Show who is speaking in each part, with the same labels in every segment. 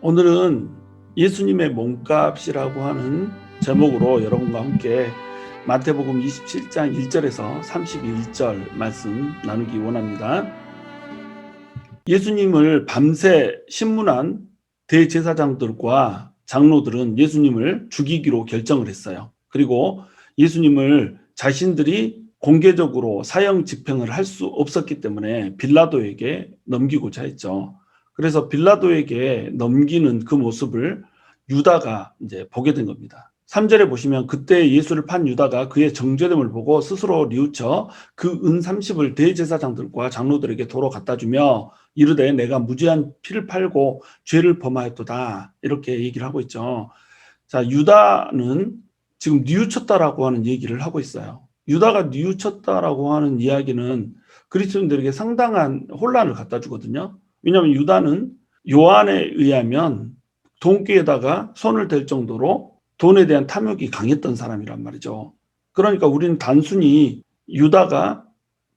Speaker 1: 오늘은 예수님의 몸값이라고 하는 제목으로 여러분과 함께 마태복음 27장 1절에서 31절 말씀 나누기 원합니다. 예수님을 밤새 신문한 대제사장들과 장로들은 예수님을 죽이기로 결정을 했어요. 그리고 예수님을 자신들이 공개적으로 사형 집행을 할 수 없었기 때문에 빌라도에게 넘기고자 했죠. 그래서 빌라도에게 넘기는 그 모습을 유다가 이제 보게 된 겁니다. 3절에 보시면 그때 예수를 판 유다가 그의 정죄됨을 보고 스스로 뉘우쳐 그 은 30을 대제사장들과 장로들에게 도로 갖다 주며 이르되 내가 무죄한 피를 팔고 죄를 범하였도다, 이렇게 얘기를 하고 있죠. 자, 유다는 지금 뉘우쳤다라고 하는 얘기를 하고 있어요. 유다가 뉘우쳤다라고 하는 이야기는 그리스도인들에게 상당한 혼란을 갖다 주거든요. 왜냐하면 유다는 요한에 의하면 돈귀에다가 손을 댈 정도로 돈에 대한 탐욕이 강했던 사람이란 말이죠. 그러니까 우리는 단순히 유다가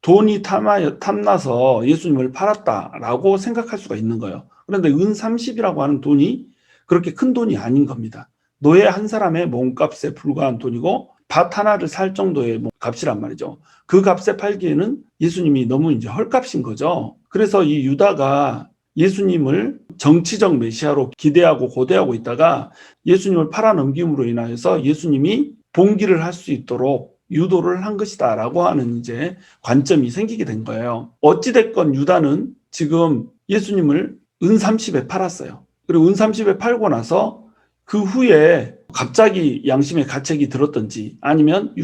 Speaker 1: 돈이 탐나서 예수님을 팔았다라고 생각할 수가 있는 거예요. 그런데 은 30이라고 하는 돈이 그렇게 큰 돈이 아닌 겁니다. 노예 한 사람의 몸값에 불과한 돈이고 밭 하나를 살 정도의 값이란 말이죠. 그 값에 팔기에는 예수님이 너무 이제 헐값인 거죠. 그래서 이 유다가 예수님을 정치적 메시아로 기대하고 고대하고 있다가 예수님을 팔아넘김으로 인하여서 예수님이 봉기를 할 수 있도록 유도를 한 것이다 라고 하는 이제 관점이 생기게 된 거예요. 어찌됐건 유다는 지금 예수님을 은 30에 팔았어요. 그리고 은 30에 팔고 나서 그 후에 갑자기 양심의 가책이 들었던지 아니면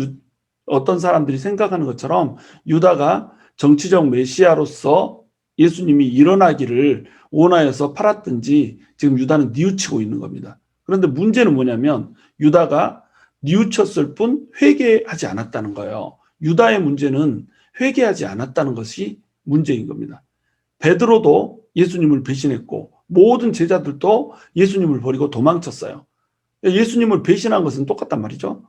Speaker 1: 어떤 사람들이 생각하는 것처럼 유다가 정치적 메시아로서 예수님이 일어나기를 원하여서 팔았든지 지금 유다는 뉘우치고 있는 겁니다. 그런데 문제는 뭐냐면 유다가 뉘우쳤을 뿐 회개하지 않았다는 거예요. 유다의 문제는 회개하지 않았다는 것이 문제인 겁니다. 베드로도 예수님을 배신했고 모든 제자들도 예수님을 버리고 도망쳤어요. 예수님을 배신한 것은 똑같단 말이죠.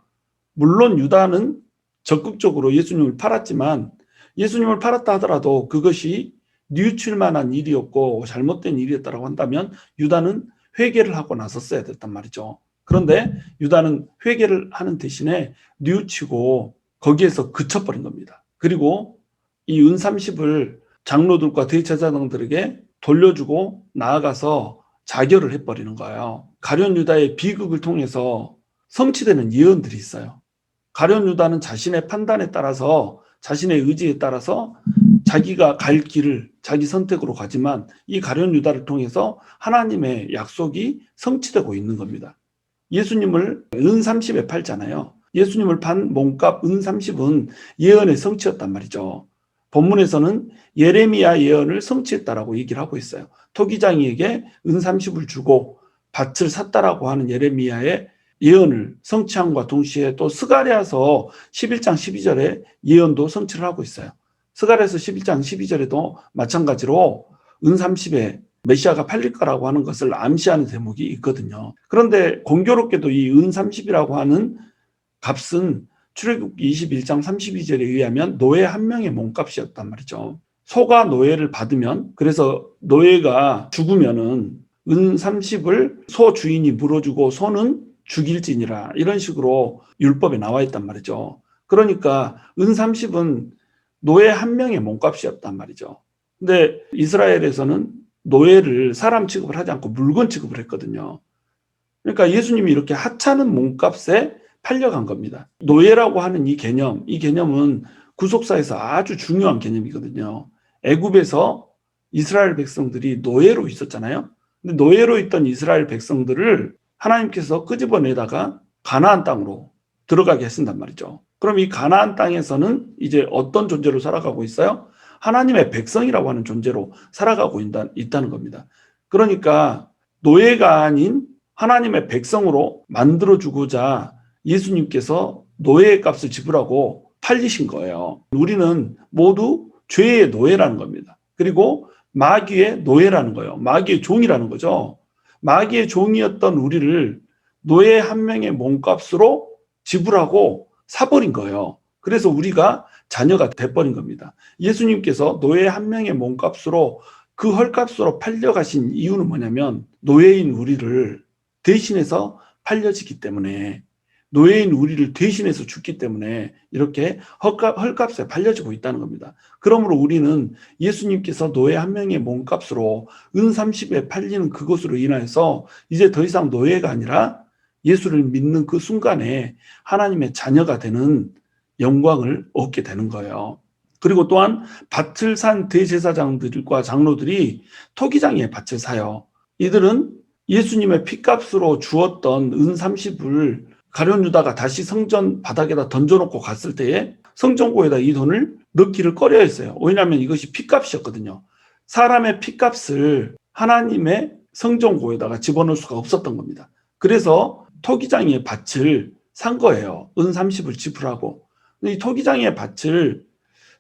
Speaker 1: 물론 유다는 적극적으로 예수님을 팔았지만 예수님을 팔았다 하더라도 그것이 뉘우칠 만한 일이었고 잘못된 일이었다고 한다면 유다는 회개를 하고 나섰어야 됐단 말이죠. 그런데 유다는 회개를 하는 대신에 뉘우치고 거기에서 그쳐버린 겁니다. 그리고 이 은 30을 장로들과 대제사장들에게 돌려주고 나아가서 자결을 해버리는 거예요. 가룟 유다의 비극을 통해서 성취되는 예언들이 있어요. 가룟 유다는 자신의 판단에 따라서 자신의 의지에 따라서 자기가 갈 길을 자기 선택으로 가지만 이 가룟 유다를 통해서 하나님의 약속이 성취되고 있는 겁니다. 예수님을 은 30에 팔잖아요. 예수님을 판 몸값 은 30은 예언의 성취였단 말이죠. 본문에서는 예레미야 예언을 성취했다라고 얘기를 하고 있어요. 토기장이에게 은 30을 주고 밭을 샀다라고 하는 예레미야의 예언을 성취함과 동시에 또 스가랴서 11장 12절에 예언도 성취를 하고 있어요. 스가랴서 11장 12절에도 마찬가지로 은 30에 메시아가 팔릴 거라고 하는 것을 암시하는 대목이 있거든요. 그런데 공교롭게도 이 은 30이라고 하는 값은 출애굽기 21장 32절에 의하면 노예 한 명의 몸값이었단 말이죠. 소가 노예를 받으면, 그래서 노예가 죽으면은 은 30을 소 주인이 물어주고 소는 죽일지니라, 이런 식으로 율법에 나와 있단 말이죠. 그러니까 은 30은 노예 한 명의 몸값이었단 말이죠. 근데 이스라엘에서는 노예를 사람 취급을 하지 않고 물건 취급을 했거든요. 그러니까 예수님이 이렇게 하찮은 몸값에 팔려간 겁니다. 노예라고 하는 이 개념은 구속사에서 아주 중요한 개념이거든요. 애굽에서 이스라엘 백성들이 노예로 있었잖아요. 근데 노예로 있던 이스라엘 백성들을 하나님께서 끄집어내다가 가나안 땅으로 들어가게 하신단 말이죠. 그럼 이 가나안 땅에서는 이제 어떤 존재로 살아가고 있어요? 하나님의 백성이라고 하는 존재로 살아가고 있다는 겁니다. 그러니까 노예가 아닌 하나님의 백성으로 만들어주고자 예수님께서 노예의 값을 지불하고 팔리신 거예요. 우리는 모두 죄의 노예라는 겁니다. 그리고 마귀의 노예라는 거예요. 마귀의 종이라는 거죠. 마귀의 종이었던 우리를 노예 한 명의 몸값으로 지불하고 사버린 거예요. 그래서 우리가 자녀가 돼버린 겁니다. 예수님께서 노예 한 명의 몸값으로 그 헐값으로 팔려가신 이유는 뭐냐면 노예인 우리를 대신해서 팔려지기 때문에, 노예인 우리를 대신해서 죽기 때문에 이렇게 헐값에 팔려지고 있다는 겁니다. 그러므로 우리는 예수님께서 노예 한 명의 몸값으로 은 30에 팔리는 그것으로 인하여서 이제 더 이상 노예가 아니라 예수를 믿는 그 순간에 하나님의 자녀가 되는 영광을 얻게 되는 거예요. 그리고 또한 밭을 산 대제사장들과 장로들이 토기장에 밭을 사요. 이들은 예수님의 피값으로 주었던 은 30을 가룟 유다가 다시 성전 바닥에다 던져놓고 갔을 때에 성전고에다 이 돈을 넣기를 꺼려했어요. 왜냐하면 이것이 피값이었거든요. 사람의 피값을 하나님의 성전고에다가 집어넣을 수가 없었던 겁니다. 그래서 토기장의 밭을 산 거예요. 은 30을 지불하고. 이 토기장의 밭을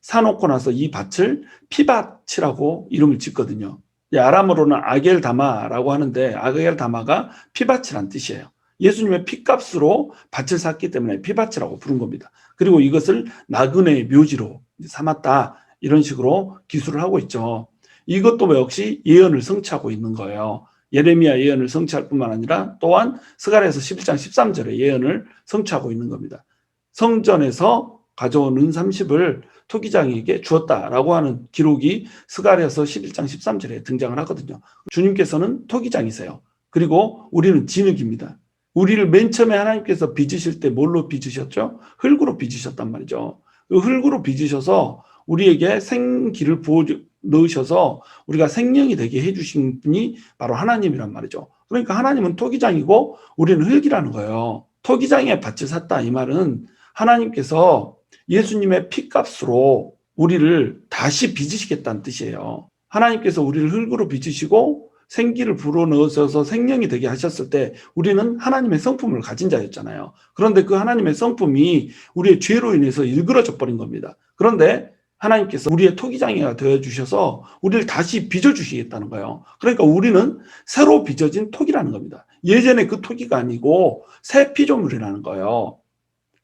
Speaker 1: 사놓고 나서 이 밭을 피밭이라고 이름을 짓거든요. 아람어로는 아겔다마라고 하는데 아겔다마가 피밭이란 뜻이에요. 예수님의 피값으로 밭을 샀기 때문에 피밭이라고 부른 겁니다. 그리고 이것을 나그네의 묘지로 삼았다, 이런 식으로 기술을 하고 있죠. 이것도 역시 예언을 성취하고 있는 거예요. 예레미야 예언을 성취할 뿐만 아니라 또한 스가랴서 11장 13절의 예언을 성취하고 있는 겁니다. 성전에서 가져온 은 30을 토기장에게 주었다라고 하는 기록이 스가랴서 11장 13절에 등장을 하거든요. 주님께서는 토기장이세요. 그리고 우리는 진흙입니다. 우리를 맨 처음에 하나님께서 빚으실 때 뭘로 빚으셨죠? 흙으로 빚으셨단 말이죠. 그 흙으로 빚으셔서 우리에게 생기를 부어 넣으셔서 우리가 생명이 되게 해주신 분이 바로 하나님이란 말이죠. 그러니까 하나님은 토기장이고 우리는 흙이라는 거예요. 토기장에 밭을 샀다, 이 말은 하나님께서 예수님의 피값으로 우리를 다시 빚으시겠다는 뜻이에요. 하나님께서 우리를 흙으로 빚으시고 생기를 불어넣으셔서 생명이 되게 하셨을 때 우리는 하나님의 성품을 가진 자였잖아요. 그런데 그 하나님의 성품이 우리의 죄로 인해서 일그러져 버린 겁니다. 그런데 하나님께서 우리의 토기장이가 되어주셔서 우리를 다시 빚어주시겠다는 거예요. 그러니까 우리는 새로 빚어진 토기라는 겁니다. 예전에 그 토기가 아니고 새 피조물이라는 거예요.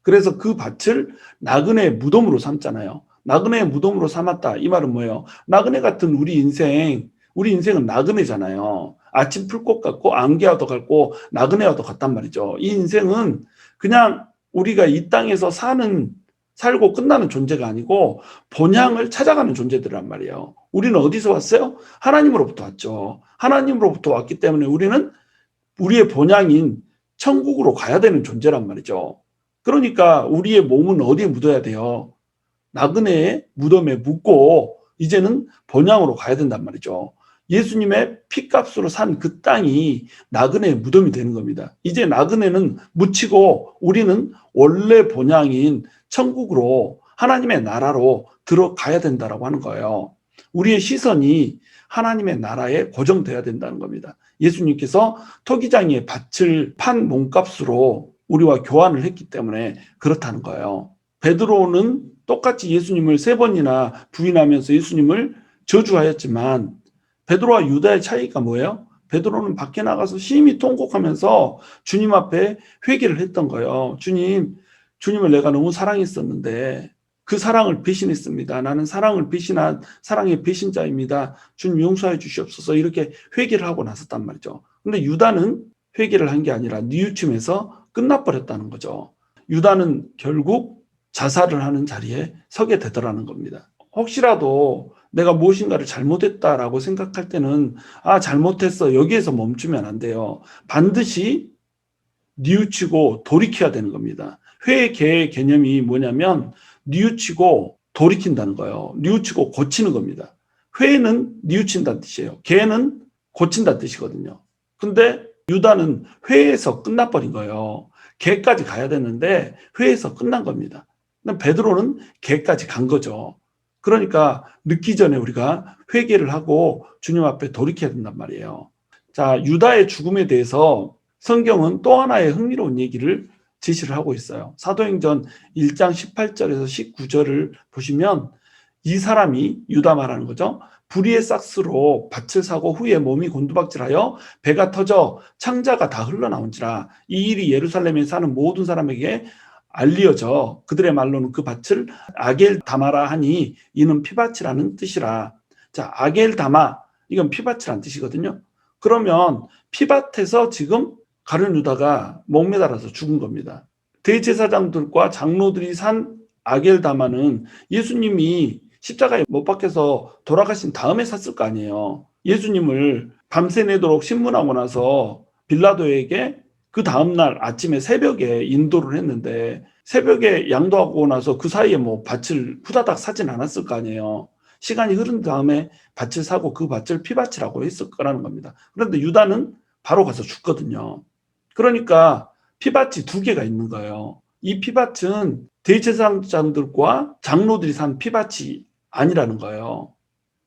Speaker 1: 그래서 그 밭을 나그네의 무덤으로 삼잖아요. 나그네의 무덤으로 삼았다, 이 말은 뭐예요? 나그네 같은 우리 인생은 나그네잖아요. 아침 풀꽃 같고 안개와도 같고 나그네와도 같단 말이죠. 이 인생은 그냥 우리가 이 땅에서 살고 끝나는 존재가 아니고 본향을 찾아가는 존재들이란 말이에요. 우리는 어디서 왔어요? 하나님으로부터 왔죠. 하나님으로부터 왔기 때문에 우리는 우리의 본향인 천국으로 가야 되는 존재란 말이죠. 그러니까 우리의 몸은 어디에 묻어야 돼요? 나그네의 무덤에 묻고 이제는 본향으로 가야 된단 말이죠. 예수님의 피값으로 산 그 땅이 나그네의 무덤이 되는 겁니다. 이제 나그네는 묻히고 우리는 원래 본향인 천국으로, 하나님의 나라로 들어가야 된다라고 하는 거예요. 우리의 시선이 하나님의 나라에 고정돼야 된다는 겁니다. 예수님께서 토기장의 밭을 판 몸값으로 우리와 교환을 했기 때문에 그렇다는 거예요. 베드로는 똑같이 예수님을 3번이나 부인하면서 예수님을 저주하였지만 베드로와 유다의 차이가 뭐예요? 베드로는 밖에 나가서 심히 통곡하면서 주님 앞에 회개를 했던 거예요. 주님을 내가 너무 사랑했었는데 그 사랑을 배신했습니다. 나는 사랑을 배신한 사랑의 배신자입니다. 주님 용서해 주시옵소서, 이렇게 회개를 하고 나섰단 말이죠. 근데 유다는 회개를 한 게 아니라 뉘우침에서 끝나버렸다는 거죠. 유다는 결국 자살을 하는 자리에 서게 되더라는 겁니다. 혹시라도 내가 무엇인가를 잘못했다라고 생각할 때는 잘못했어, 여기에서 멈추면 안 돼요. 반드시 뉘우치고 돌이켜야 되는 겁니다. 회개의 개념이 뭐냐면 뉘우치고 돌이킨다는 거예요. 뉘우치고 고치는 겁니다. 회는 뉘우친다는 뜻이에요. 개는 고친다는 뜻이거든요. 근데 유다는 회에서 끝나버린 거예요. 개까지 가야 되는데 회에서 끝난 겁니다. 베드로는 개까지 간 거죠. 그러니까 늦기 전에 우리가 회개를 하고 주님 앞에 돌이켜야 된단 말이에요. 자, 유다의 죽음에 대해서 성경은 또 하나의 흥미로운 얘기를 제시를 하고 있어요. 사도행전 1장 18절에서 19절을 보시면 이 사람이, 유다 말하는 거죠, 불의의 싹스로 밭을 사고 후에 몸이 곤두박질하여 배가 터져 창자가 다 흘러나온지라. 이 일이 예루살렘에 사는 모든 사람에게 알리어져 그들의 말로는 그 밭을 아겔다마라 하니 이는 피밭이라는 뜻이라. 자, 아겔다마, 이건 피밭이란 뜻이거든요. 그러면 피밭에서 지금 가룟 유다가 목매달아서 죽은 겁니다. 대제사장들과 장로들이 산 아겔다마는 예수님이 십자가에 못 박혀서 돌아가신 다음에 샀을 거 아니에요. 예수님을 밤새 내도록 신문하고 나서 빌라도에게 그 다음날 아침에 새벽에 인도를 했는데, 새벽에 양도하고 나서 그 사이에 뭐 밭을 후다닥 사진 않았을 거 아니에요. 시간이 흐른 다음에 밭을 사고 그 밭을 피밭이라고 했을 거라는 겁니다. 그런데 유다는 바로 가서 죽거든요. 그러니까 피밭이 두 개가 있는 거예요. 이 피밭은 대제사장들과 장로들이 산 피밭이 아니라는 거예요.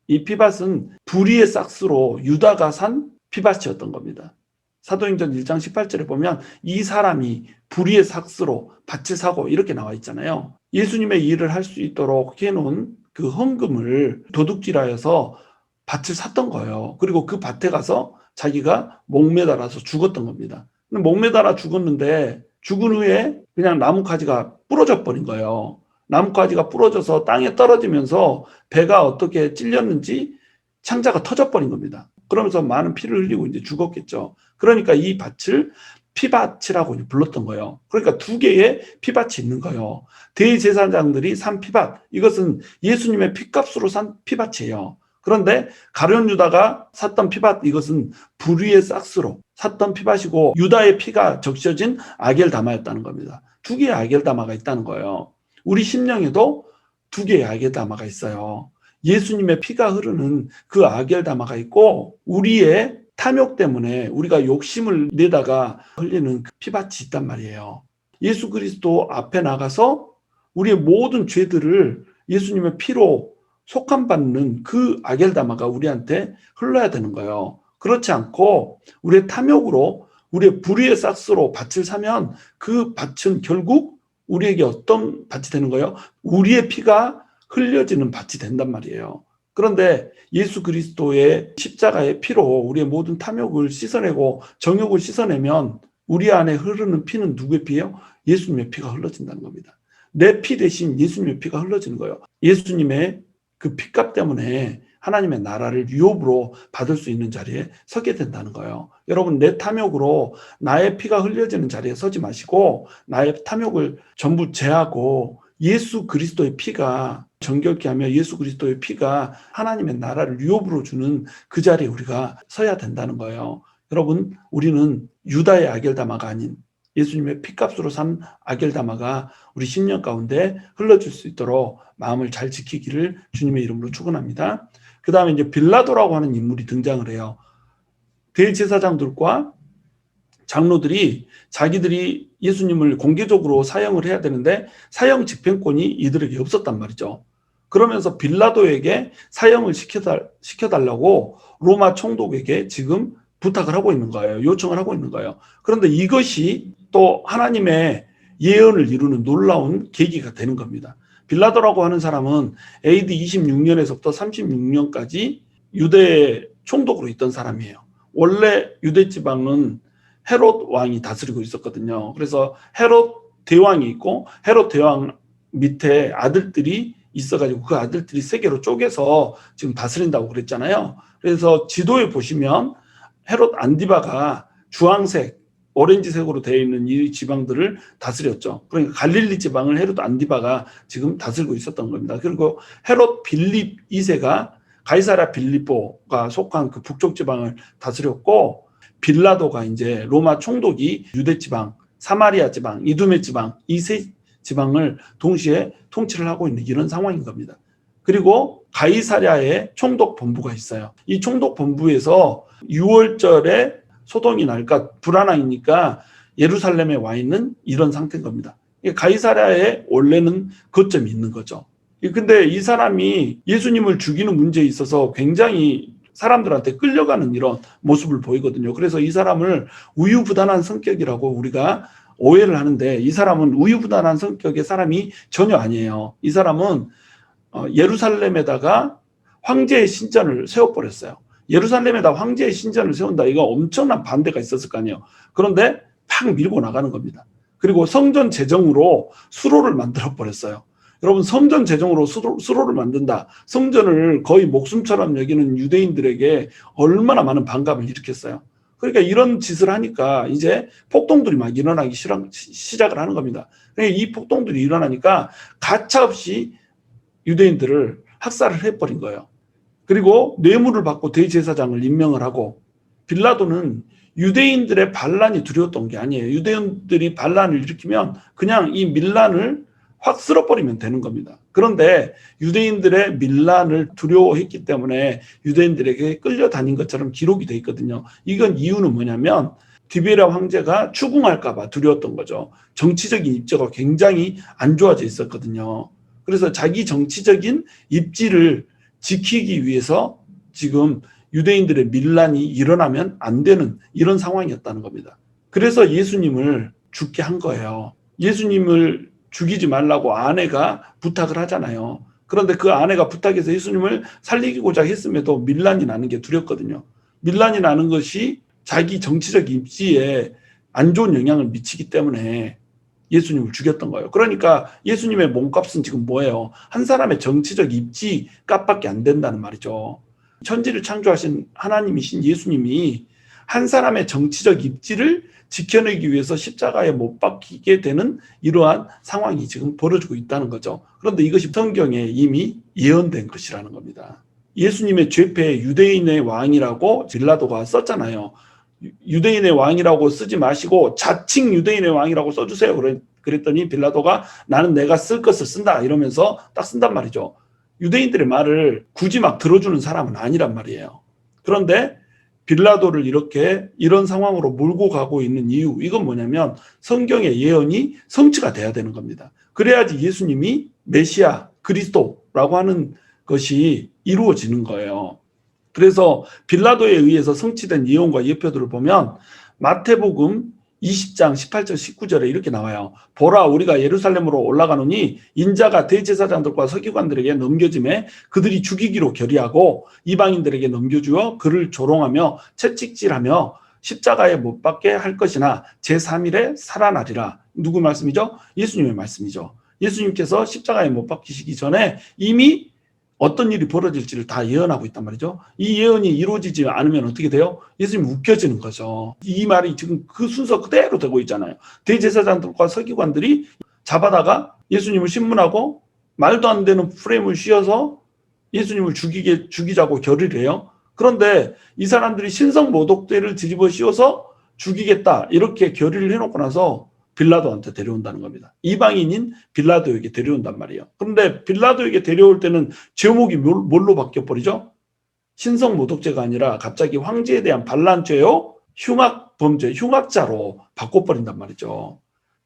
Speaker 1: 이 피밭은 불의의 싹스로 유다가 산 피밭이었던 겁니다. 사도행전 1장 18절에 보면 이 사람이 불의의 삭스로 밭을 사고 이렇게 나와 있잖아요. 예수님의 일을 할 수 있도록 해놓은 그 헌금을 도둑질하여서 밭을 샀던 거예요. 그리고 그 밭에 가서 자기가 목매달아서 죽었던 겁니다. 목매달아 죽었는데 죽은 후에 그냥 나뭇가지가 부러져 버린 거예요. 나뭇가지가 부러져서 땅에 떨어지면서 배가 어떻게 찔렸는지 창자가 터져버린 겁니다. 그러면서 많은 피를 흘리고 이제 죽었겠죠. 그러니까 이 밭을 피밭이라고 불렀던 거예요. 그러니까 두 개의 피밭이 있는 거예요. 대제사장들이 산 피밭, 이것은 예수님의 피값으로 산 피밭이에요. 그런데 가룟 유다가 샀던 피밭, 이것은 불의의 싹스로 샀던 피밭이고 유다의 피가 적셔진 아겔다마였다는 겁니다. 두 개의 아겔다마가 있다는 거예요. 우리 심령에도 두 개의 아겔다마가 있어요. 예수님의 피가 흐르는 그 아겔다마가 있고, 우리의 탐욕 때문에 우리가 욕심을 내다가 흘리는 그 피밭이 있단 말이에요. 예수 그리스도 앞에 나가서 우리의 모든 죄들을 예수님의 피로 속함받는 그 아겔다마가 우리한테 흘러야 되는 거예요. 그렇지 않고 우리의 탐욕으로, 우리의 불의의 싹스로 밭을 사면 그 밭은 결국 우리에게 어떤 밭이 되는 거예요? 우리의 피가 흘려지는 밭이 된단 말이에요. 그런데 예수 그리스도의 십자가의 피로 우리의 모든 탐욕을 씻어내고 정욕을 씻어내면 우리 안에 흐르는 피는 누구의 피예요? 예수님의 피가 흘러진다는 겁니다. 내 피 대신 예수님의 피가 흘러지는 거예요. 예수님의 그 피값 때문에 하나님의 나라를 유업으로 받을 수 있는 자리에 서게 된다는 거예요. 여러분, 내 탐욕으로 나의 피가 흘려지는 자리에 서지 마시고 나의 탐욕을 전부 제하고 예수 그리스도의 피가 정결케 하며 예수 그리스도의 피가 하나님의 나라를 유업으로 주는 그 자리에 우리가 서야 된다는 거예요. 여러분, 우리는 유다의 아겔다마가 아닌 예수님의 피값으로 산 아겔다마가 우리 심령 가운데 흘러줄 수 있도록 마음을 잘 지키기를 주님의 이름으로 축원합니다. 그 다음에 이제 빌라도라고 하는 인물이 등장을 해요. 대제사장들과 장로들이 자기들이 예수님을 공개적으로 사형을 해야 되는데 사형 집행권이 이들에게 없었단 말이죠. 그러면서 빌라도에게 사형을 시켜달라고 로마 총독에게 지금 부탁을 하고 있는 거예요. 요청을 하고 있는 거예요. 그런데 이것이 또 하나님의 예언을 이루는 놀라운 계기가 되는 겁니다. 빌라도라고 하는 사람은 AD 26년에서부터 36년까지 유대 총독으로 있던 사람이에요. 원래 유대 지방은 헤롯 왕이 다스리고 있었거든요. 그래서 헤롯 대왕이 있고 헤롯 대왕 밑에 아들들이 있어가지고 그 아들들이 세 개로 쪼개서 지금 다스린다고 그랬잖아요. 그래서 지도에 보시면 헤롯 안디바가 주황색, 오렌지색으로 되어 있는 이 지방들을 다스렸죠. 그러니까 갈릴리 지방을 헤롯 안디바가 지금 다스리고 있었던 겁니다. 그리고 헤롯 빌립 2세가 가이사랴 빌립보가 속한 그 북쪽 지방을 다스렸고, 빌라도가 이제 로마 총독이 유대 지방, 사마리아 지방, 이두메 지방, 이 세 지방을 동시에 통치를 하고 있는 이런 상황인 겁니다. 그리고 가이사랴의 총독 본부가 있어요. 이 총독 본부에서 6월절에 소동이 날까 불안하니까 예루살렘에 와 있는 이런 상태인 겁니다. 가이사랴에 원래는 거점이 있는 거죠. 근데 이 사람이 예수님을 죽이는 문제에 있어서 굉장히 사람들한테 끌려가는 이런 모습을 보이거든요. 그래서 이 사람을 우유부단한 성격이라고 우리가 오해를 하는데, 이 사람은 우유부단한 성격의 사람이 전혀 아니에요. 이 사람은 예루살렘에다가 황제의 신전을 세워버렸어요. 예루살렘에다 황제의 신전을 세운다, 이거 엄청난 반대가 있었을 거 아니에요. 그런데 팍 밀고 나가는 겁니다. 그리고 성전 재정으로 수로를 만들어 버렸어요. 여러분 성전 재정으로 수로를 만든다. 성전을 거의 목숨처럼 여기는 유대인들에게 얼마나 많은 반감을 일으켰어요. 그러니까 이런 짓을 하니까 이제 폭동들이 막 일어나기 시작을 하는 겁니다. 그러니까 이 폭동들이 일어나니까 가차없이 유대인들을 학살을 해버린 거예요. 그리고 뇌물을 받고 대제사장을 임명을 하고, 빌라도는 유대인들의 반란이 두려웠던 게 아니에요. 유대인들이 반란을 일으키면 그냥 이 밀란을 확 쓸어버리면 되는 겁니다. 그런데 유대인들의 밀란을 두려워했기 때문에 유대인들에게 끌려다닌 것처럼 기록이 돼 있거든요. 이건 이유는 뭐냐면 디베랴 황제가 추궁할까 봐 두려웠던 거죠. 정치적인 입지가 굉장히 안 좋아져 있었거든요. 그래서 자기 정치적인 입지를 지키기 위해서 지금 유대인들의 밀란이 일어나면 안 되는 이런 상황이었다는 겁니다. 그래서 예수님을 죽게 한 거예요. 예수님을 죽이지 말라고 아내가 부탁을 하잖아요. 그런데 그 아내가 부탁해서 예수님을 살리고자 했음에도 밀란이 나는 게 두렵거든요. 밀란이 나는 것이 자기 정치적 입지에 안 좋은 영향을 미치기 때문에 예수님을 죽였던 거예요. 그러니까 예수님의 몸값은 지금 뭐예요? 한 사람의 정치적 입지 값밖에 안 된다는 말이죠. 천지를 창조하신 하나님이신 예수님이 한 사람의 정치적 입지를 지켜내기 위해서 십자가에 못 박히게 되는 이러한 상황이 지금 벌어지고 있다는 거죠. 그런데 이것이 성경에 이미 예언된 것이라는 겁니다. 예수님의 죄패 유대인의 왕이라고 빌라도가 썼잖아요. 유대인의 왕이라고 쓰지 마시고 자칭 유대인의 왕이라고 써주세요. 그랬더니 빌라도가 나는 내가 쓸 것을 쓴다 이러면서 딱 쓴단 말이죠. 유대인들의 말을 굳이 막 들어주는 사람은 아니란 말이에요. 그런데 빌라도를 이런 상황으로 몰고 가고 있는 이유, 이건 뭐냐면 성경의 예언이 성취가 돼야 되는 겁니다. 그래야지 예수님이 메시아, 그리스도라고 하는 것이 이루어지는 거예요. 그래서 빌라도에 의해서 성취된 예언과 예표들을 보면 마태복음 20장 18절 19절에 이렇게 나와요. 보라, 우리가 예루살렘으로 올라가노니 인자가 대제사장들과 서기관들에게 넘겨짐에 그들이 죽이기로 결의하고 이방인들에게 넘겨주어 그를 조롱하며 채찍질하며 십자가에 못 박게 할 것이나 제3일에 살아나리라. 누구 말씀이죠? 예수님의 말씀이죠. 예수님께서 십자가에 못 박히시기 전에 이미 어떤 일이 벌어질지를 다 예언하고 있단 말이죠. 이 예언이 이루어지지 않으면 어떻게 돼요? 예수님이 웃겨지는 거죠. 이 말이 지금 그 순서 그대로 되고 있잖아요. 대제사장들과 서기관들이 잡아다가 예수님을 신문하고 말도 안 되는 프레임을 씌워서 예수님을 죽이자고 결의를 해요. 그런데 이 사람들이 신성모독죄를 뒤집어 씌워서 죽이겠다 이렇게 결의를 해놓고 나서 빌라도한테 데려온다는 겁니다. 이방인인 빌라도에게 데려온단 말이에요. 그런데 빌라도에게 데려올 때는 제목이 뭘로 바뀌어버리죠? 신성모독죄가 아니라 갑자기 황제에 대한 반란죄요, 흉악범죄, 흉악자로 바꿔버린단 말이죠.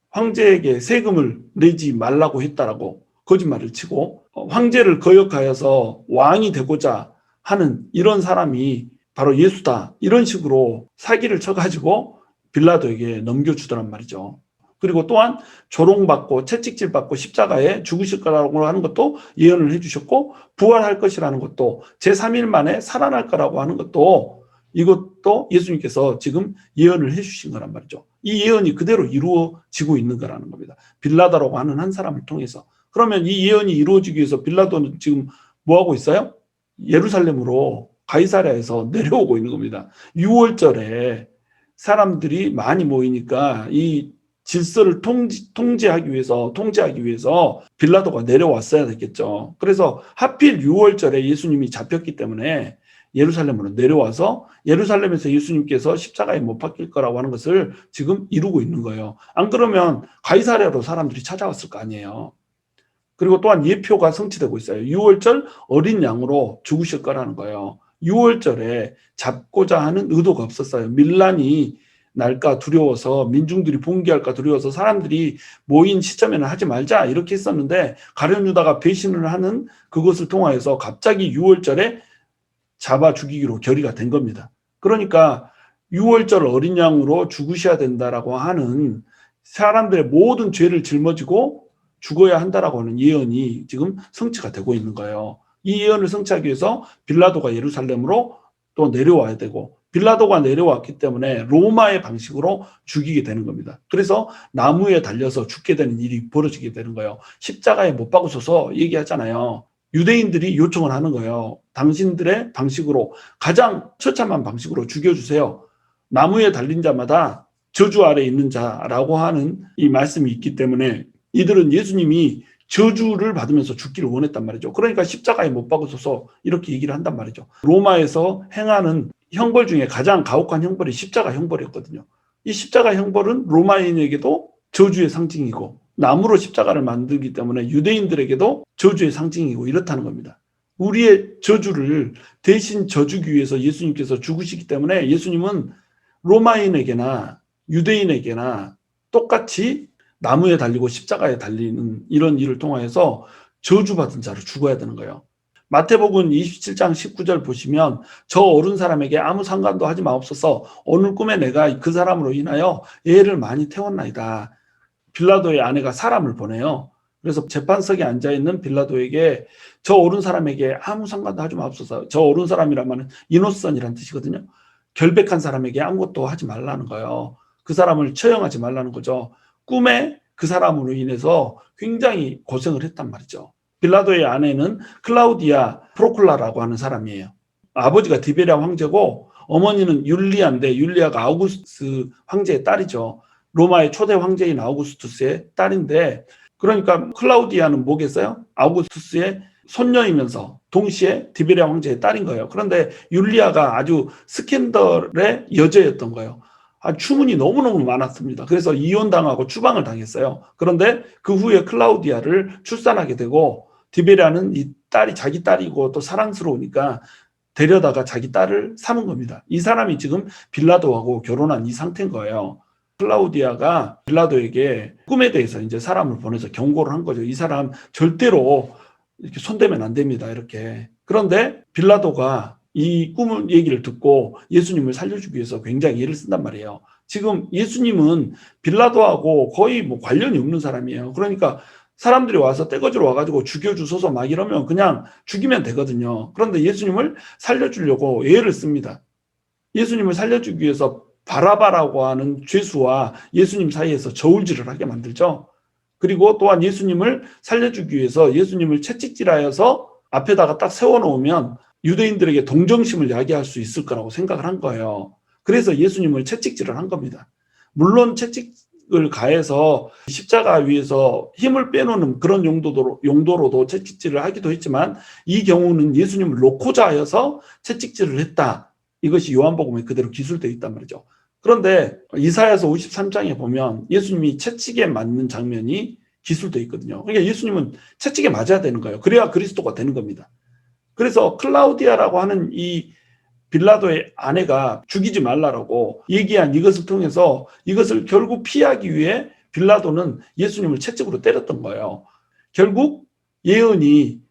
Speaker 1: 황제에게 세금을 내지 말라고 했다라고 거짓말을 치고 황제를 거역하여서 왕이 되고자 하는 이런 사람이 바로 예수다, 이런 식으로 사기를 쳐가지고 빌라도에게 넘겨주더란 말이죠. 그리고 또한 조롱받고 채찍질받고 십자가에 죽으실 거라고 하는 것도 예언을 해주셨고, 부활할 것이라는 것도 제3일 만에 살아날 거라고 하는 것도 이것도 예수님께서 지금 예언을 해주신 거란 말이죠. 이 예언이 그대로 이루어지고 있는 거라는 겁니다. 빌라도라고 하는 한 사람을 통해서. 그러면 이 예언이 이루어지기 위해서 빌라도는 지금 뭐 하고 있어요? 예루살렘으로 가이사랴에서 내려오고 있는 겁니다. 6월절에 사람들이 많이 모이니까 이 질서를 통제하기 위해서 빌라도가 내려왔어야 됐겠죠. 그래서 하필 6월절에 예수님이 잡혔기 때문에 예루살렘으로 내려와서 예루살렘에서 예수님께서 십자가에 못 박힐 거라고 하는 것을 지금 이루고 있는 거예요. 안 그러면 가이사랴로 사람들이 찾아왔을 거 아니에요. 그리고 또한 예표가 성취되고 있어요. 6월절 어린 양으로 죽으실 거라는 거예요. 6월절에 잡고자 하는 의도가 없었어요. 밀란이 날까 두려워서, 민중들이 봉기할까 두려워서 사람들이 모인 시점에는 하지 말자 이렇게 했었는데, 가룟 유다가 배신을 하는 그것을 통하여서 갑자기 6월절에 잡아 죽이기로 결의가 된 겁니다. 그러니까 6월절 어린 양으로 죽으셔야 된다라고 하는, 사람들의 모든 죄를 짊어지고 죽어야 한다라고 하는 예언이 지금 성취가 되고 있는 거예요. 이 예언을 성취하기 위해서 빌라도가 예루살렘으로 또 내려와야 되고, 빌라도가 내려왔기 때문에 로마의 방식으로 죽이게 되는 겁니다. 그래서 나무에 달려서 죽게 되는 일이 벌어지게 되는 거예요. 십자가에 못 박으셔서 얘기하잖아요. 유대인들이 요청을 하는 거예요. 당신들의 방식으로, 가장 처참한 방식으로 죽여주세요. 나무에 달린 자마다 저주 아래 있는 자라고 하는 이 말씀이 있기 때문에 이들은 예수님이 저주를 받으면서 죽기를 원했단 말이죠. 그러니까 십자가에 못 박으셔서 이렇게 얘기를 한단 말이죠. 로마에서 행하는 형벌 중에 가장 가혹한 형벌이 십자가 형벌이었거든요. 이 십자가 형벌은 로마인에게도 저주의 상징이고, 나무로 십자가를 만들기 때문에 유대인들에게도 저주의 상징이고 이렇다는 겁니다. 우리의 저주를 대신 져주기 위해서 예수님께서 죽으시기 때문에 예수님은 로마인에게나 유대인에게나 똑같이 나무에 달리고 십자가에 달리는 이런 일을 통하여서 저주받은 자로 죽어야 되는 거예요. 마태복음 27장 19절 보시면 저 어른 사람에게 아무 상관도 하지 마옵소서. 오늘 꿈에 내가 그 사람으로 인하여 애를 많이 태웠나이다. 빌라도의 아내가 사람을 보내요. 그래서 재판석에 앉아있는 빌라도에게 저 어른 사람에게 아무 상관도 하지 마옵소서. 저 어른 사람이라면 이노선이라는 뜻이거든요. 결백한 사람에게 아무것도 하지 말라는 거예요. 그 사람을 처형하지 말라는 거죠. 꿈에 그 사람으로 인해서 굉장히 고생을 했단 말이죠. 빌라도의 아내는 클라우디아 프로클라라고 하는 사람이에요. 아버지가 디베리아 황제고 어머니는 율리아인데 율리아가 아우구스투스 황제의 딸이죠. 로마의 초대 황제인 아우구스투스의 딸인데, 그러니까 클라우디아는 뭐겠어요? 아우구스투스의 손녀이면서 동시에 디베리아 황제의 딸인 거예요. 그런데 율리아가 아주 스캔들의 여자였던 거예요. 추문이 너무너무 많았습니다. 그래서 이혼당하고 추방을 당했어요. 그런데 그 후에 클라우디아를 출산하게 되고, 디베리아는 이 딸이 자기 딸이고 또 사랑스러우니까 데려다가 자기 딸을 삼은 겁니다. 이 사람이 지금 빌라도하고 결혼한 이 상태인 거예요. 클라우디아가 빌라도에게 꿈에 대해서 이제 사람을 보내서 경고를 한 거죠. 이 사람 절대로 이렇게 손대면 안 됩니다. 이렇게. 그런데 빌라도가 이 꿈 얘기를 듣고 예수님을 살려주기 위해서 굉장히 애를 쓴단 말이에요. 지금 예수님은 빌라도하고 거의 뭐 관련이 없는 사람이에요. 그러니까 사람들이 와서 떼거지로 와가지고 죽여주소서 막 이러면 그냥 죽이면 되거든요. 그런데 예수님을 살려주려고 애를 씁니다. 예수님을 살려주기 위해서 바라바라고 하는 죄수와 예수님 사이에서 저울질을 하게 만들죠. 그리고 또한 예수님을 살려주기 위해서 예수님을 채찍질하여서 앞에다가 딱 세워놓으면 유대인들에게 동정심을 야기할 수 있을 거라고 생각을 한 거예요. 그래서 예수님을 채찍질을 한 겁니다. 물론 채찍을 가해서 십자가 위에서 힘을 빼놓는 그런 용도로도 채찍질을 하기도 했지만, 이 경우는 예수님을 놓고자 하여서 채찍질을 했다. 이것이 요한복음에 그대로 기술되어 있단 말이죠. 그런데 이사야서 53장에 보면 예수님이 채찍에 맞는 장면이 기술되어 있거든요. 그러니까 예수님은 채찍에 맞아야 되는 거예요. 그래야 그리스도가 되는 겁니다. 그래서 클라우디아라고 하는 이 빌라도의 아내가 죽이지 말라라고 얘기한 이것을 통해서 이것을 결국 피하기 위해 빌라도는 예수님을 채찍으로 때렸던 거예요. 결국 예언이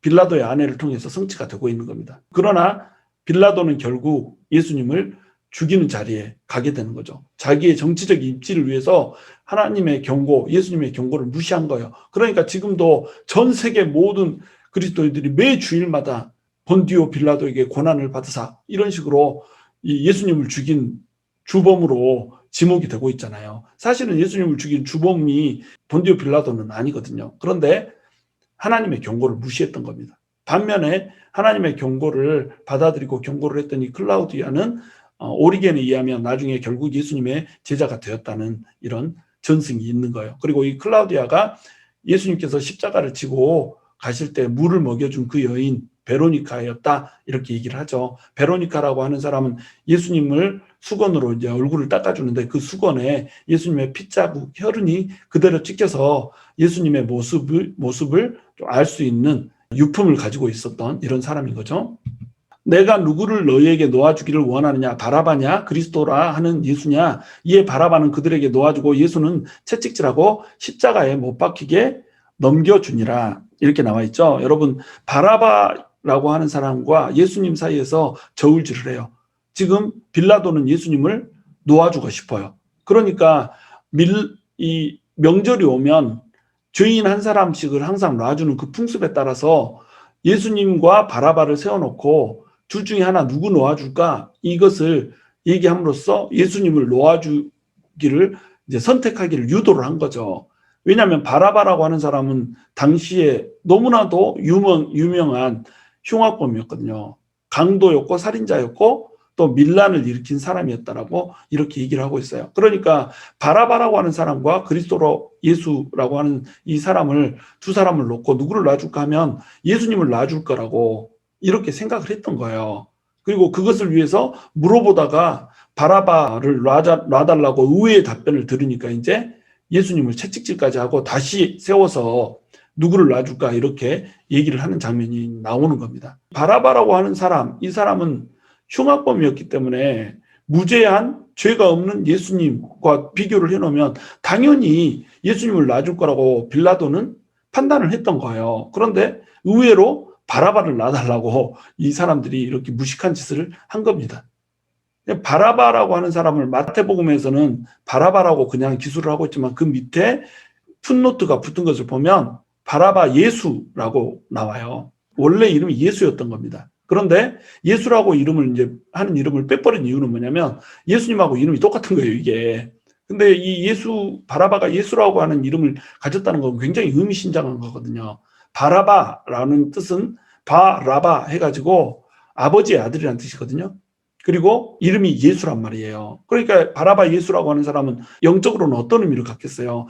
Speaker 1: 빌라도의 아내를 통해서 성취가 되고 있는 겁니다. 그러나 빌라도는 결국 예수님을 죽이는 자리에 가게 되는 거죠. 자기의 정치적 입지를 위해서 하나님의 경고, 예수님의 경고를 무시한 거예요. 그러니까 지금도 전 세계 모든 그리스도인들이 매 주일마다 본디오 빌라도에게 고난을 받으사 이런 식으로 이 예수님을 죽인 주범으로 지목이 되고 있잖아요. 사실은 예수님을 죽인 주범이 본디오 빌라도는 아니거든요. 그런데 하나님의 경고를 무시했던 겁니다. 반면에 하나님의 경고를 받아들이고 경고를 했더니 클라우디아는 오리겐에 의하면 나중에 결국 예수님의 제자가 되었다는 이런 전승이 있는 거예요. 그리고 이 클라우디아가 예수님께서 십자가를 지고 가실 때 물을 먹여준 그 여인 베로니카였다, 이렇게 얘기를 하죠. 베로니카라고 하는 사람은 예수님을 수건으로 이제 얼굴을 닦아주는데 그 수건에 예수님의 핏자국, 혈흔이 그대로 찍혀서 예수님의 모습을 알 수 있는 유품을 가지고 있었던 이런 사람인 거죠. 내가 누구를 너희에게 놓아주기를 원하느냐, 바라바냐 그리스도라 하는 예수냐. 이에 바라바는 그들에게 놓아주고 예수는 채찍질하고 십자가에 못 박히게 넘겨주니라, 이렇게 나와 있죠. 여러분, 바라바라고 하는 사람과 예수님 사이에서 저울질을 해요. 지금 빌라도는 예수님을 놓아주고 싶어요. 그러니까 이 명절이 오면 죄인 한 사람씩을 항상 놔주는 그 풍습에 따라서 예수님과 바라바를 세워놓고 둘 중에 하나 누구 놓아줄까? 이것을 얘기함으로써 예수님을 놓아주기를 이제 선택하기를 유도를 한 거죠. 왜냐하면 바라바라고 하는 사람은 당시에 너무나도 유명한 흉악범이었거든요. 강도였고 살인자였고 또 밀란을 일으킨 사람이었다라고 이렇게 얘기를 하고 있어요. 그러니까 바라바라고 하는 사람과 그리스도로 예수라고 하는 이 사람을 두 사람을 놓고 누구를 놔줄까 하면 예수님을 놔줄 거라고 이렇게 생각을 했던 거예요. 그리고 그것을 위해서 물어보다가 바라바를 놔달라고 의외의 답변을 들으니까 이제 예수님을 채찍질까지 하고 다시 세워서 누구를 놔줄까 이렇게 얘기를 하는 장면이 나오는 겁니다. 바라바라고 하는 사람, 이 사람은 흉악범이었기 때문에 무죄한 죄가 없는 예수님과 비교를 해놓으면 당연히 예수님을 놔줄 거라고 빌라도는 판단을 했던 거예요. 그런데 의외로 바라바를 놔달라고 이 사람들이 이렇게 무식한 짓을 한 겁니다. 바라바라고 하는 사람을 마태복음에서는 바라바라고 그냥 기술을 하고 있지만 그 밑에 풋노트가 붙은 것을 보면 바라바 예수라고 나와요. 원래 이름이 예수였던 겁니다. 그런데 예수라고 이름을 이제 하는 이름을 빼버린 이유는 뭐냐면 예수님하고 이름이 똑같은 거예요, 이게. 근데 이 바라바가 예수라고 하는 이름을 가졌다는 건 굉장히 의미심장한 거거든요. 바라바라는 뜻은 바라바 해가지고 아버지의 아들이라는 뜻이거든요. 그리고 이름이 예수란 말이에요. 그러니까 바라바 예수라고 하는 사람은 영적으로는 어떤 의미를 갖겠어요?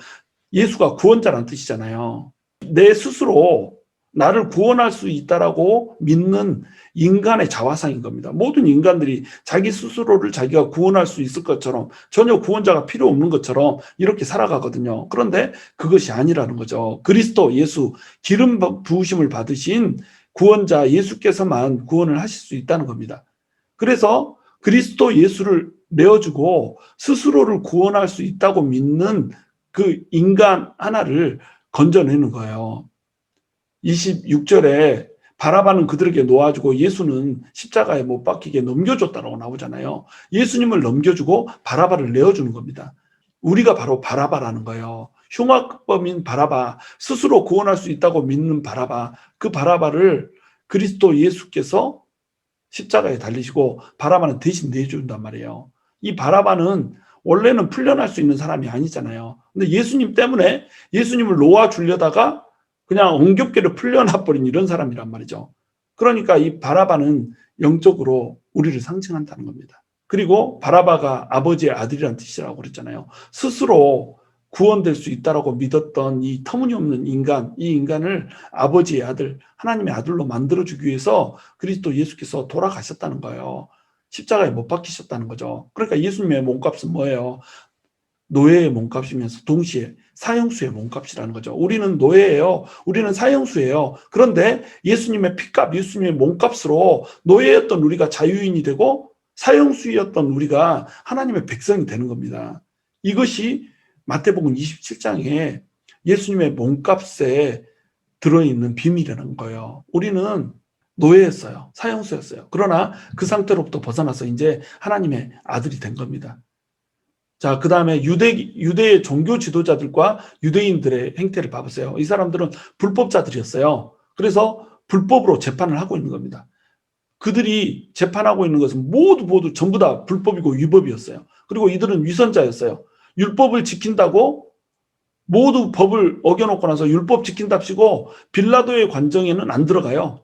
Speaker 1: 예수가 구원자라는 뜻이잖아요. 내 스스로 나를 구원할 수 있다라고 믿는 인간의 자화상인 겁니다. 모든 인간들이 자기 스스로를 자기가 구원할 수 있을 것처럼 전혀 구원자가 필요 없는 것처럼 이렇게 살아가거든요. 그런데 그것이 아니라는 거죠. 그리스도 예수, 기름 부으심을 받으신 구원자 예수께서만 구원을 하실 수 있다는 겁니다. 그래서 그리스도 예수를 내어주고 스스로를 구원할 수 있다고 믿는 그 인간 하나를 건져내는 거예요. 26절에 바라바는 그들에게 놓아주고 예수는 십자가에 못 박히게 넘겨줬다고 나오잖아요. 예수님을 넘겨주고 바라바를 내어주는 겁니다. 우리가 바로 바라바라는 거예요. 흉악범인 바라바, 스스로 구원할 수 있다고 믿는 바라바, 그 바라바를 그리스도 예수께서 십자가에 달리시고 바라바는 대신 내준단 말이에요. 이 바라바는 원래는 풀려날 수 있는 사람이 아니잖아요. 근데 예수님 때문에 예수님을 놓아주려다가 그냥 엉겹게를 풀려나버린 이런 사람이란 말이죠. 그러니까 이 바라바는 영적으로 우리를 상징한다는 겁니다. 그리고 바라바가 아버지의 아들이라는 뜻이라고 그랬잖아요. 스스로 구원될 수 있다라고 믿었던 이 터무니없는 인간, 이 인간을 아버지의 아들, 하나님의 아들로 만들어주기 위해서 그리스도 예수께서 돌아가셨다는 거예요. 십자가에 못 박히셨다는 거죠. 그러니까 예수님의 몸값은 뭐예요? 노예의 몸값이면서 동시에 사형수의 몸값이라는 거죠. 우리는 노예예요. 우리는 사형수예요. 그런데 예수님의 피값, 예수님의 몸값으로 노예였던 우리가 자유인이 되고 사형수였던 우리가 하나님의 백성이 되는 겁니다. 이것이 마태복음 27장에 예수님의 몸값에 들어있는 비밀이라는 거예요. 우리는 노예였어요. 사형수였어요. 그러나 그 상태로부터 벗어나서 이제 하나님의 아들이 된 겁니다. 자, 그 다음에 유대의 종교 지도자들과 유대인들의 행태를 봐보세요. 이 사람들은 불법자들이었어요. 그래서 불법으로 재판을 하고 있는 겁니다. 그들이 재판하고 있는 것은 모두 전부 다 불법이고 위법이었어요. 그리고 이들은 위선자였어요. 율법을 지킨다고 모두 법을 어겨놓고 나서 율법 지킨답시고 빌라도의 관정에는 안 들어가요.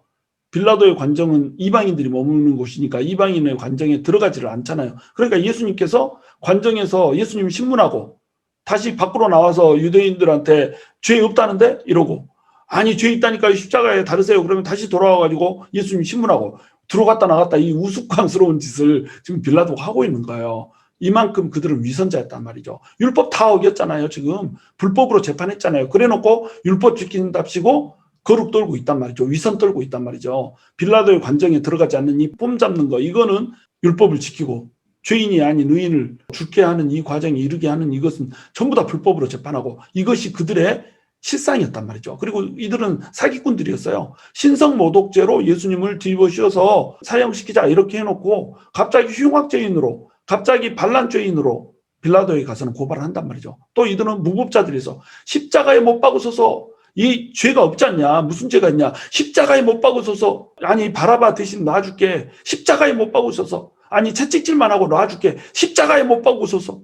Speaker 1: 빌라도의 관정은 이방인들이 머무는 곳이니까 이방인의 관정에 들어가지를 않잖아요. 그러니까 예수님께서 관정에서 예수님이 신문하고 다시 밖으로 나와서 유대인들한테 죄 없다는데? 이러고 아니 죄 있다니까 십자가에 다르세요. 그러면 다시 돌아와가지고 예수님이 신문하고 들어갔다 나갔다 이 우스꽝스러운 짓을 지금 빌라도가 하고 있는 거예요. 이만큼 그들은 위선자였단 말이죠. 율법 다 어겼잖아요. 지금 불법으로 재판했잖아요. 그래놓고 율법 지킨답시고 거룩 떨고 있단 말이죠. 위선 떨고 있단 말이죠. 빌라도의 관정에 들어가지 않는 이 뽐 잡는 거, 이거는 율법을 지키고 죄인이 아닌 의인을 죽게 하는 이 과정에 이르게 하는 이것은 전부 다 불법으로 재판하고 이것이 그들의 실상이었단 말이죠. 그리고 이들은 사기꾼들이었어요. 신성모독죄로 예수님을 뒤집어씌워서 사형시키자 이렇게 해놓고 갑자기 흉악죄인으로 갑자기 반란죄인으로 빌라도에 가서는 고발을 한단 말이죠. 또 이들은 무법자들이서 십자가에 못 박으셔서 이 죄가 없지 않냐? 무슨 죄가 있냐? 십자가에 못 박으소서. 아니 바라바 대신 놔줄게. 십자가에 못 박으소서. 아니 채찍질만 하고 놔줄게. 십자가에 못 박으소서.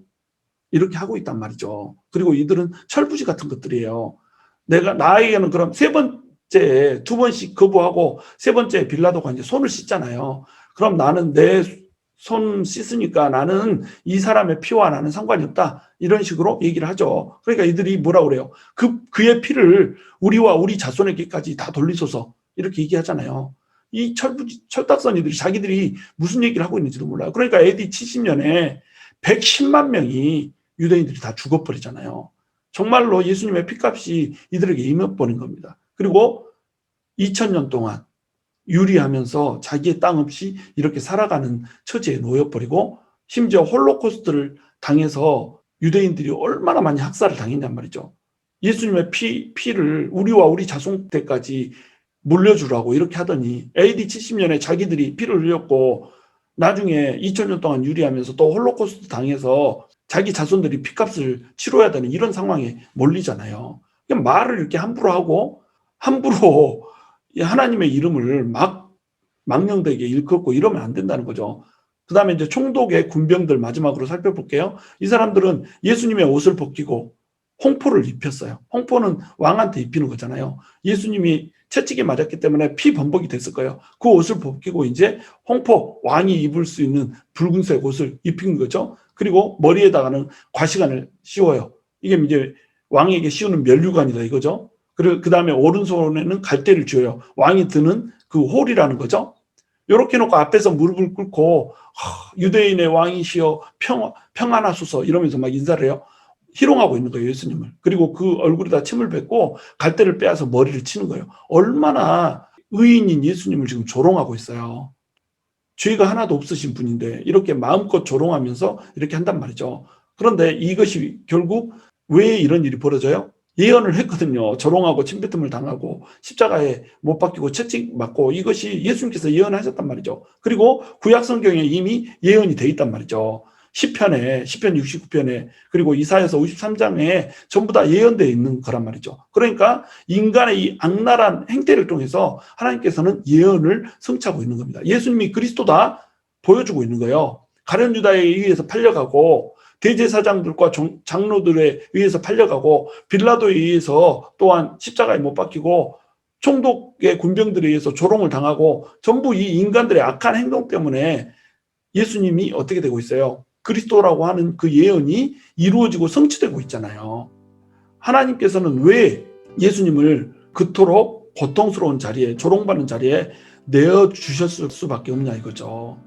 Speaker 1: 이렇게 하고 있단 말이죠. 그리고 이들은 철부지 같은 것들이에요. 나에게는 그럼 세 번째, 두 번씩 거부하고 세 번째 빌라도가 이제 손을 씻잖아요. 그럼 나는 내 손 씻으니까 나는 이 사람의 피와 나는 상관이 없다. 이런 식으로 얘기를 하죠. 그러니까 이들이 뭐라고 그래요? 그의 피를 우리와 우리 자손에게까지 다 돌리소서. 이렇게 얘기하잖아요. 이 철딱서니들이 자기들이 무슨 얘기를 하고 있는지도 몰라요. 그러니까 AD 70년에 110만 명이 유대인들이 다 죽어버리잖아요. 정말로 예수님의 피값이 이들에게 임해버린 겁니다. 그리고 2000년 동안 유리하면서 자기의 땅 없이 이렇게 살아가는 처지에 놓여버리고 심지어 홀로코스트를 당해서 유대인들이 얼마나 많이 학살을 당했냔 말이죠. 예수님의 피를 우리와 우리 자손 때까지 물려주라고 이렇게 하더니 AD 70년에 자기들이 피를 흘렸고 나중에 2000년 동안 유리하면서 또 홀로코스트 당해서 자기 자손들이 피값을 치러야 되는 이런 상황에 몰리잖아요. 그냥 말을 이렇게 함부로 하고 함부로 하나님의 이름을 망령되게 일컫고 이러면 안 된다는 거죠. 그 다음에 이제 총독의 군병들 마지막으로 살펴볼게요. 이 사람들은 예수님의 옷을 벗기고 홍포를 입혔어요. 홍포는 왕한테 입히는 거잖아요. 예수님이 채찍에 맞았기 때문에 피 범벅이 됐을 거예요. 그 옷을 벗기고 이제 홍포, 왕이 입을 수 있는 붉은색 옷을 입힌 거죠. 그리고 머리에다가는 과시관을 씌워요. 이게 이제 왕에게 씌우는 면류관이다 이거죠. 그리고 그 다음에 오른손에는 갈대를 쥐어요. 왕이 드는 그 홀이라는 거죠. 이렇게 놓고 앞에서 무릎을 꿇고 유대인의 왕이시여 평안하소서 이러면서 막 인사를 해요. 희롱하고 있는 거예요, 예수님을. 그리고 그 얼굴에다 침을 뱉고 갈대를 빼앗아 머리를 치는 거예요. 얼마나 의인인 예수님을 지금 조롱하고 있어요. 죄가 하나도 없으신 분인데 이렇게 마음껏 조롱하면서 이렇게 한단 말이죠. 그런데 이것이 결국 왜 이런 일이 벌어져요? 예언을 했거든요. 조롱하고 침뱉음을 당하고 십자가에 못 박히고 채찍 맞고 이것이 예수님께서 예언하셨단 말이죠. 그리고 구약 성경에 이미 예언이 돼 있단 말이죠. 시편 69편에 그리고 이사야서 53장에 전부 다 예언되어 있는 거란 말이죠. 그러니까 인간의 이 악랄한 행태를 통해서 하나님께서는 예언을 성취하고 있는 겁니다. 예수님이 그리스도다 보여주고 있는 거예요. 가룟 유다에 의해서 팔려가고 대제사장들과 장로들에 의해서 팔려가고 빌라도에 의해서 또한 십자가에 못 박히고 총독의 군병들에 의해서 조롱을 당하고 전부 이 인간들의 악한 행동 때문에 예수님이 어떻게 되고 있어요? 그리스도라고 하는 그 예언이 이루어지고 성취되고 있잖아요. 하나님께서는 왜 예수님을 그토록 고통스러운 자리에 조롱받는 자리에 내어주셨을 수밖에 없냐 이거죠.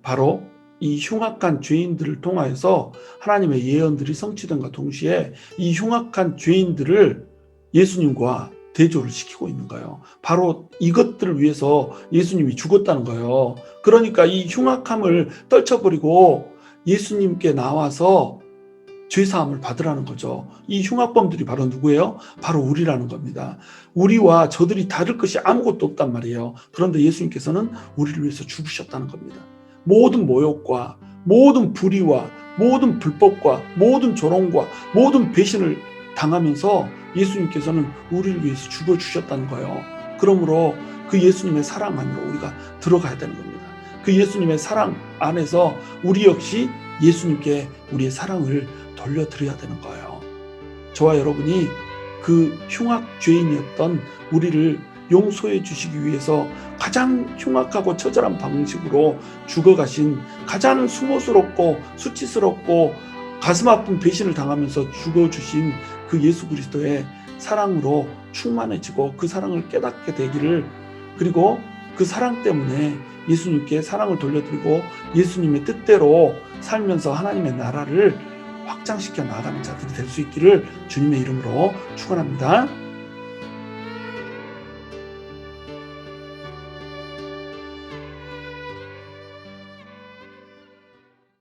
Speaker 1: 바로 이 흉악한 죄인들을 통하여서 하나님의 예언들이 성취된과 동시에 이 흉악한 죄인들을 예수님과 대조를 시키고 있는 거예요. 바로 이것들을 위해서 예수님이 죽었다는 거예요. 그러니까 이 흉악함을 떨쳐버리고 예수님께 나와서 죄사함을 받으라는 거죠. 이 흉악범들이 바로 누구예요? 바로 우리라는 겁니다. 우리와 저들이 다를 것이 아무것도 없단 말이에요. 그런데 예수님께서는 우리를 위해서 죽으셨다는 겁니다. 모든 모욕과 모든 불의와 모든 불법과 모든 조롱과 모든 배신을 당하면서 예수님께서는 우리를 위해서 죽어주셨다는 거예요. 그러므로 그 예수님의 사랑 안으로 우리가 들어가야 되는 겁니다. 그 예수님의 사랑 안에서 우리 역시 예수님께 우리의 사랑을 돌려드려야 되는 거예요. 저와 여러분이 그 흉악 죄인이었던 우리를 용서해 주시기 위해서 가장 흉악하고 처절한 방식으로 죽어가신 가장 수모스럽고 수치스럽고 가슴 아픈 배신을 당하면서 죽어주신 그 예수 그리스도의 사랑으로 충만해지고 그 사랑을 깨닫게 되기를, 그리고 그 사랑 때문에 예수님께 사랑을 돌려드리고 예수님의 뜻대로 살면서 하나님의 나라를 확장시켜 나가는 자들이 될 수 있기를 주님의 이름으로 축원합니다.